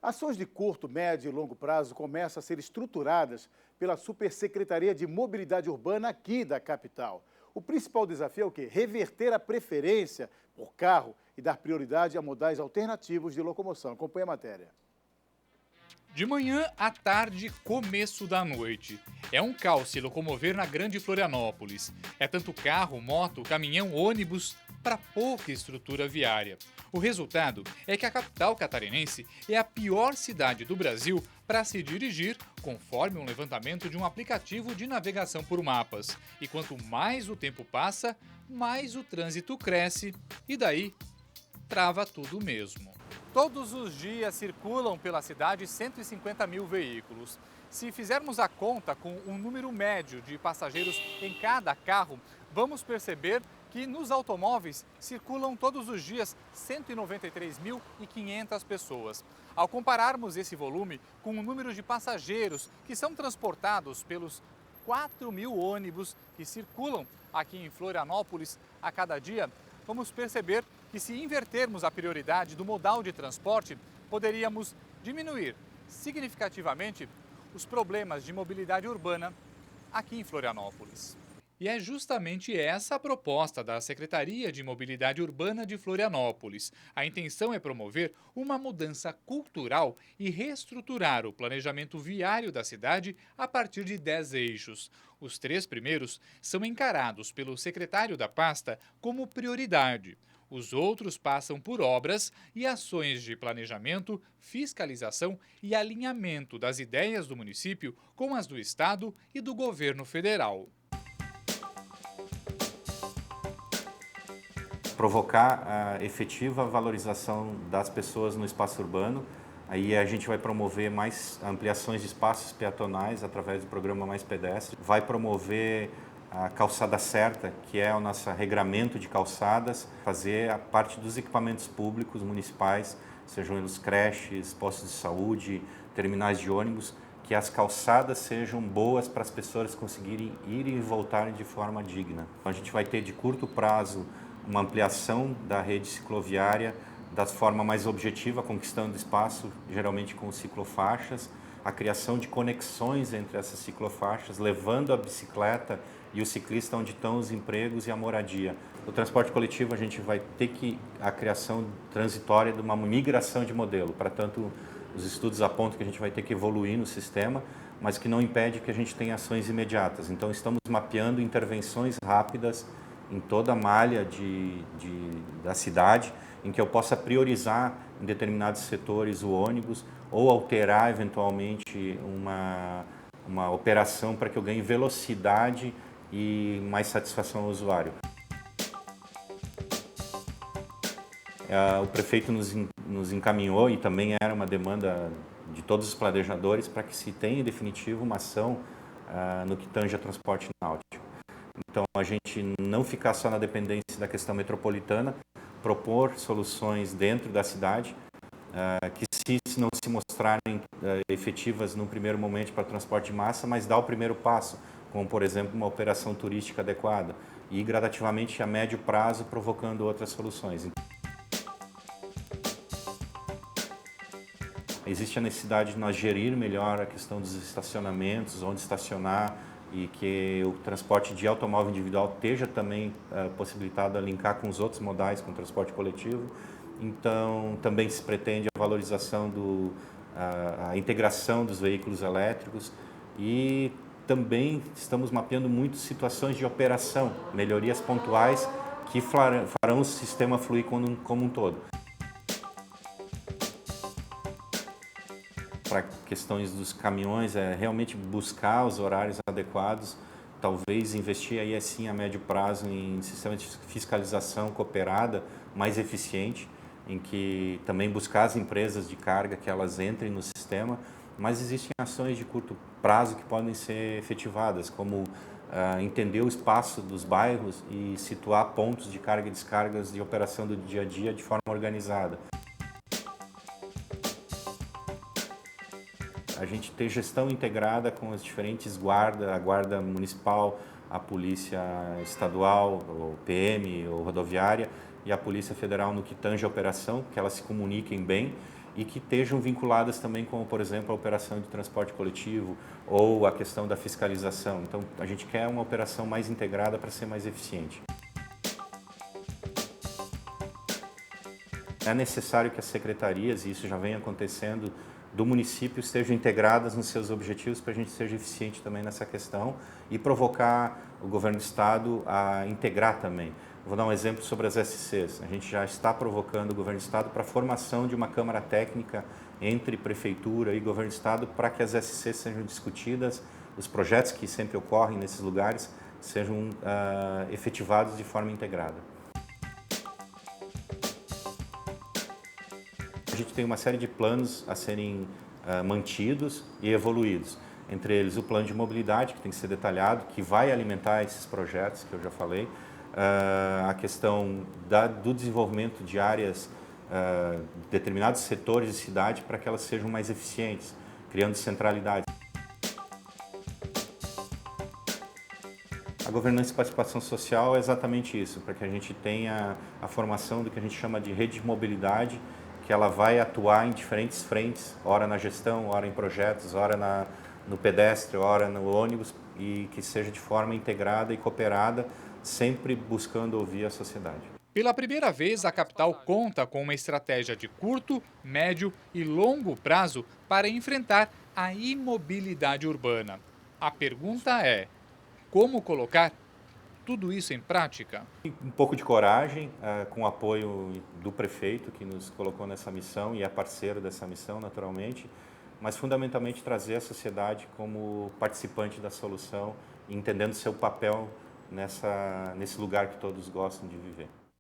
Ações de curto, médio e longo prazo começam a ser estruturadas pela Supersecretaria de Mobilidade Urbana aqui da capital. O principal desafio é o quê? Reverter a preferência por carro e dar prioridade a modais alternativos de locomoção. Acompanhe a matéria. De manhã à tarde, começo da noite. É um caos se locomover na Grande Florianópolis. É tanto carro, moto, caminhão, ônibus, para pouca estrutura viária. O resultado é que a capital catarinense é a pior cidade do Brasil para se dirigir, conforme um levantamento de um aplicativo de navegação por mapas. E quanto mais o tempo passa, mais o trânsito cresce e daí trava tudo mesmo. Todos os dias circulam pela cidade 150 mil veículos. Se fizermos a conta com um número médio de passageiros em cada carro, vamos perceber que nos automóveis circulam todos os dias 193.500 pessoas. Ao compararmos esse volume com o número de passageiros que são transportados pelos 4.000 ônibus que circulam aqui em Florianópolis a cada dia, vamos perceber que se invertermos a prioridade do modal de transporte, poderíamos diminuir significativamente os problemas de mobilidade urbana aqui em Florianópolis. E é justamente essa a proposta da Secretaria de Mobilidade Urbana de Florianópolis. A intenção é promover uma mudança cultural e reestruturar o planejamento viário da cidade a partir de 10 eixos. Os 3 primeiros são encarados pelo secretário da pasta como prioridade. Os outros passam por obras e ações de planejamento, fiscalização e alinhamento das ideias do município com as do Estado e do governo federal. Provocar a efetiva valorização das pessoas no espaço urbano. Aí a gente vai promover mais ampliações de espaços peatonais através do programa Mais Pedestre. Vai promover a calçada certa, que é o nosso regramento de calçadas, fazer a parte dos equipamentos públicos municipais, sejam eles creches, postos de saúde, terminais de ônibus, que as calçadas sejam boas para as pessoas conseguirem ir e voltar de forma digna. A gente vai ter de curto prazo uma ampliação da rede cicloviária da forma mais objetiva, conquistando espaço, geralmente com ciclofaixas, a criação de conexões entre essas ciclofaixas, levando a bicicleta e o ciclista onde estão os empregos e a moradia. O transporte coletivo, a gente vai ter a criação transitória de uma migração de modelo. Para tanto, os estudos apontam que a gente vai ter que evoluir no sistema, mas que não impede que a gente tenha ações imediatas. Então, estamos mapeando intervenções rápidas em toda a malha da cidade, em que eu possa priorizar em determinados setores o ônibus ou alterar eventualmente uma operação para que eu ganhe velocidade e mais satisfação ao usuário. O prefeito nos encaminhou, e também era uma demanda de todos os planejadores, para que se tenha em definitivo uma ação no que tange a transporte náutico. Então, a gente não ficar só na dependência da questão metropolitana, propor soluções dentro da cidade, que se não se mostrarem efetivas no primeiro momento para o transporte de massa, mas dar o primeiro passo, como, por exemplo, uma operação turística adequada, e gradativamente a médio prazo provocando outras soluções. Existe a necessidade de nós gerir melhor a questão dos estacionamentos, onde estacionar, e que o transporte de automóvel individual esteja também possibilitado a linkar com os outros modais, com o transporte coletivo. Então, também se pretende a valorização, a integração dos veículos elétricos, e também estamos mapeando muito situações de operação, melhorias pontuais que farão o sistema fluir como um todo. Para questões dos caminhões, é realmente buscar os horários adequados, talvez investir aí assim a médio prazo em sistema de fiscalização cooperada mais eficiente, em que também buscar as empresas de carga que elas entrem no sistema, mas existem ações de curto prazo que podem ser efetivadas, como entender o espaço dos bairros e situar pontos de carga e descargas de operação do dia a dia de forma organizada. A gente ter gestão integrada com as diferentes guardas, a guarda municipal, a polícia estadual, o PM ou rodoviária, e a polícia federal no que tange a operação, que elas se comuniquem bem e que estejam vinculadas também com, por exemplo, a operação de transporte coletivo ou a questão da fiscalização. Então, a gente quer uma operação mais integrada para ser mais eficiente. É necessário que as secretarias, e isso já vem acontecendo, do município estejam integradas nos seus objetivos para a gente seja eficiente também nessa questão e provocar o governo do estado a integrar também. Vou dar um exemplo sobre as SCs. A gente já está provocando o governo do estado para a formação de uma câmara técnica entre prefeitura e governo do estado para que as SCs sejam discutidas, os projetos que sempre ocorrem nesses lugares sejam efetivados de forma integrada. A gente tem uma série de planos a serem mantidos e evoluídos. Entre eles o plano de mobilidade, que tem que ser detalhado, que vai alimentar esses projetos que eu já falei. A questão do desenvolvimento de áreas, determinados setores de cidade, para que elas sejam mais eficientes, criando centralidade. A governança e participação social é exatamente isso, para que a gente tenha a formação do que a gente chama de rede de mobilidade, que ela vai atuar em diferentes frentes, ora na gestão, ora em projetos, ora no pedestre, ora no ônibus, e que seja de forma integrada e cooperada, sempre buscando ouvir a sociedade. Pela primeira vez, a capital conta com uma estratégia de curto, médio e longo prazo para enfrentar a imobilidade urbana. A pergunta é: como colocar tudo isso em prática? Um pouco de coragem, com o apoio do prefeito que nos colocou nessa missão e é parceiro dessa missão, naturalmente, mas fundamentalmente trazer a sociedade como participante da solução, entendendo seu papel nesse lugar que todos gostam de viver.